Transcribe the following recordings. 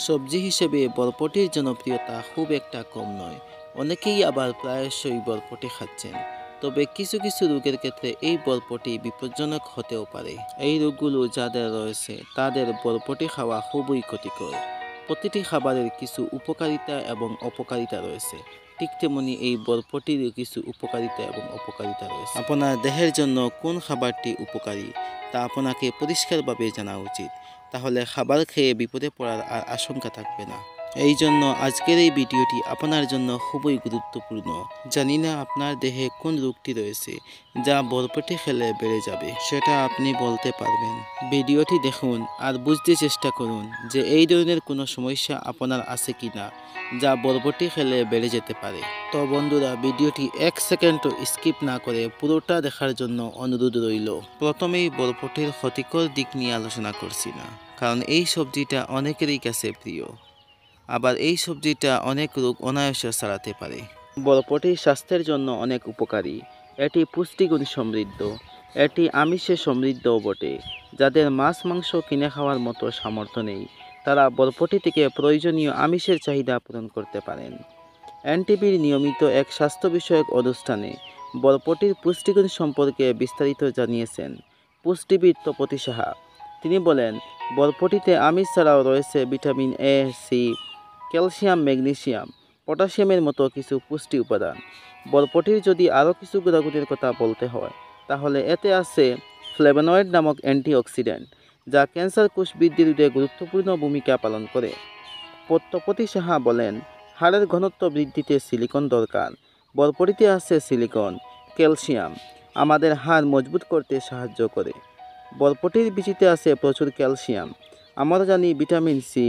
সবজি হিসেবে বরবটির জনপ্রিয়তা খুব একটা কম নয়। অনেকেই আবার প্রায়শই বরবটি খাচ্ছেন। তবে কিছু কিছু রোগের ক্ষেত্রে এই বরবটি বিপজ্জনক হতেও পারে। এই রোগগুলো যাদের রয়েছে তাদের বরবটি খাওয়া খুবই ক্ষতিকর। প্রতিটি খাবারের কিছু উপকারিতা এবং অপকারিতা রয়েছে, ঠিক তেমনি এই বরবটিরও কিছু উপকারিতা এবং অপকারিতা রয়েছে। আপনার দেহের জন্য কোন খাবারটি উপকারী তা আপনাকে পরিষ্কারভাবে জানা উচিত, তাহলে খাবার খেয়ে বিপদে পড়ার আর আশঙ্কা থাকবে না। এই জন্য আজকের এই ভিডিওটি আপনার জন্য খুবই গুরুত্বপূর্ণ। জানি না আপনার দেহে কোন রোগটি রয়েছে যা বরবটি খেলে বেড়ে যাবে, সেটা আপনি বলতে পারবেন। ভিডিওটি দেখুন আর বুঝতে চেষ্টা করুন যে এই ধরনের কোনো সমস্যা আপনার আছে কি না যা বরবটি খেলে বেড়ে যেতে পারে। তো বন্ধুরা, ভিডিওটি 1 সেকেন্ডও স্কিপ না করে পুরোটা দেখার জন্য অনুরোধ রইল। প্রথমেই বরবটির ক্ষতিকর দিক নিয়ে আলোচনা করছি না, কারণ এই সবজিটা অনেকেরই কাছে প্রিয়। আবার এই সবজিটা অনেক রোগ অনায়াসে সারাতে পারে। বরবটি স্বাস্থ্যের জন্য অনেক উপকারী। এটি পুষ্টিগুণ সমৃদ্ধ। এটি আমিষে সমৃদ্ধও বটে। যাদের মাছ মাংস কিনে খাওয়ার মতো সামর্থ্য নেই, তারা বরবটি থেকে প্রয়োজনীয় আমিষের চাহিদা পূরণ করতে পারেন। এনটিভির নিয়মিত এক স্বাস্থ্য বিষয়ক অনুষ্ঠানে বরবটির পুষ্টিগুণ সম্পর্কে বিস্তারিত জানিয়েছেন পুষ্টিবিদ তপতি সাহা। তিনি বলেন, বরবটিতে আমিষ ছাড়াও রয়েছে vitamin A, C, calcium, magnesium, পটাশিয়ামের মতো কিছু পুষ্টি উপাদান। বরবটির যদি আরও কিছু গুণাগুণের কথা বলতে হয়, তাহলে এতে আছে ফ্লেভোনয়েড নামক অ্যান্টিঅক্সিডেন্ট, যা ক্যান্সার কোষ বৃদ্ধি রোধে গুরুত্বপূর্ণ ভূমিকা পালন করে। তপতি সাহা বলেন, হাড়ের ঘনত্ব বৃদ্ধিতে সিলিকন দরকার। বরবটিতে আছে সিলিকন, ক্যালসিয়াম, আমাদের হাড় মজবুত করতে সাহায্য করে। বরবটির বীচিতে আছে প্রচুর ক্যালসিয়াম। আমরা জানি ভিটামিন সি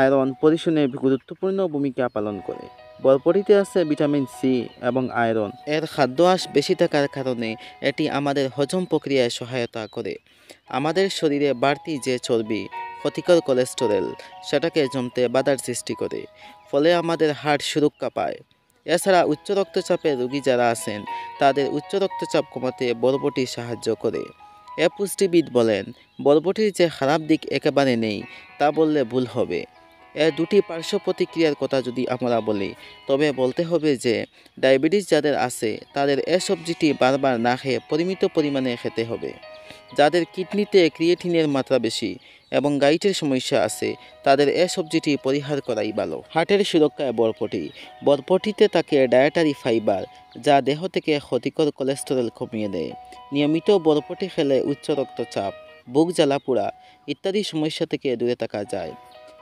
আয়রন পরিশোধনে গুরুত্বপূর্ণ ভূমিকা পালন করে। বরবটিতে আছে ভিটামিন সি এবং আয়রন। এর খাদ্যাভ্যাস বেশি থাকার কারণে এটি আমাদের হজম প্রক্রিয়ায় সহায়তা করে। আমাদের শরীরে বাড়তি যে চর্বি, ক্ষতিকর কোলেস্টেরল, সেটাকে জমতে বাধার সৃষ্টি করে, ফলে আমাদের হার্ট সুরক্ষা পায়। এছাড়া উচ্চ রক্তচাপের রোগী যারা আছেন, তাদের উচ্চ রক্তচাপ কমাতে বরবটি সাহায্য করে। এ পুষ্টিবিদ বলেন, বরবটির যে খারাপ দিক একেবারে নেই তা বললে ভুল হবে। এর দুটি পার্শ্ব প্রতিক্রিয়ার কথা যদি আমরা বলি, তবে বলতে হবে যে ডায়াবেটিস যাদের আছে তাদের এ সবজিটি বারবার না খেয়ে পরিমিত পরিমাণে খেতে হবে। যাদের কিডনিতে ক্রিয়েটিনের মাত্রা বেশি এবং গাইটের সমস্যা আছে, তাদের এ সবজিটি পরিহার করাই ভালো। হার্টের সুরক্ষায় বরবটিতে থাকে ডায়েটারি ফাইবার, যা দেহ থেকে ক্ষতিকর কোলেস্টেরল কমিয়ে দেয়। নিয়মিত বরবটি খেলে উচ্চ রক্তচাপ, বুক জ্বালাপোড়া ইত্যাদি সমস্যা থেকে দূরে থাকা যায়।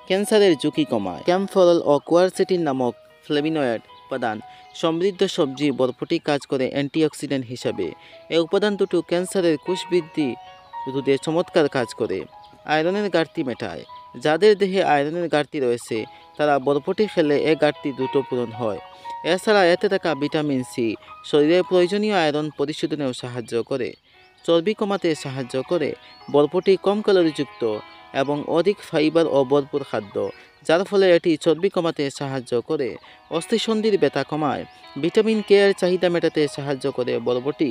ক্যান্সারের ঝুঁকি কমায়। ক্যাম্ফরল ও কোয়ারসেটিন নামক ফ্লেভোনয়েড উপাদান সমৃদ্ধ সবজি বরবটি কাজ করে অ্যান্টিঅক্সিডেন্ট হিসাবে। এই উপাদান দুটো ক্যান্সারের কোষ বৃদ্ধি রোধে চমৎকার কাজ করে। আয়রনের ঘাটতি মেটায়। যাদের দেহে আয়রনের ঘাটতি রয়েছে, তারা বরবটি খেলে এ ঘাটতি দ্রুত পূরণ হয়। এছাড়া এতে থাকা ভিটামিন সি শরীরের প্রয়োজনীয় আয়রন পরিশোধনেও সাহায্য করে। চর্বি কমাতে সাহায্য করে। বরবটি কম ক্যালোরিযুক্ত এবং অধিক ফাইবার ও ভরপুর খাদ্য, যার ফলে এটি চর্বি কমাতে সাহায্য করে। অস্থিসন্ধির ব্যথা কমায়। ভিটামিন কে এর চাহিদা মেটাতে সাহায্য করে বরবটি।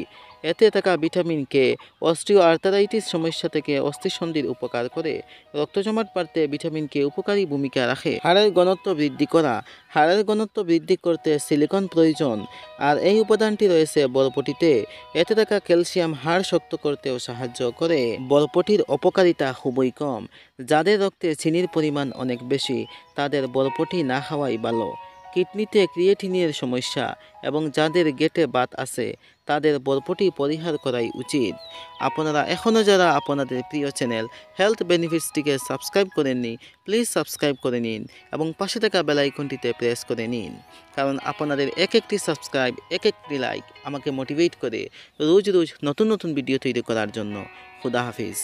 এতে থাকা ভিটামিন কে অস্টিও আর্থারাইটিস সমস্যা থেকে অস্থিসন্ধির উপকার করে। রক্ত জমাট বাড়তে ভিটামিন কে উপকারী ভূমিকা রাখে। হাড়ের ঘনত্ব বৃদ্ধি করা। হাড়ের ঘনত্ব বৃদ্ধি করতে সিলিকন প্রয়োজন, আর এই উপাদানটি রয়েছে বরবটিতে। এতে থাকা ক্যালসিয়াম হাড় শক্ত করতেও সাহায্য করে। বরবটির অপকারিতা খুবই কম। যাদের রক্তে চিনির পরিমাণ অনেক বেশি, তাদের বরবটি না খাওয়াই ভালো। কিডনিতে ক্রিয়েটিনের সমস্যা এবং যাদের গেটে বাত আছে, তাদের বরবটি পরিহার করাই উচিত। আপনারা এখনও যারা আপনাদের প্রিয় চ্যানেল হেলথ বেনিফিটসটিকে সাবস্ক্রাইব করেননি, প্লিজ সাবস্ক্রাইব করে নিন এবং পাশে থাকা বেল আইকনটিতে প্রেস করে নিন, কারণ আপনাদের এক একটি সাবস্ক্রাইব, এক একটি লাইক আমাকে মোটিভেট করে রোজ রোজ নতুন নতুন ভিডিও তৈরি করার জন্য। খুদা হাফিজ।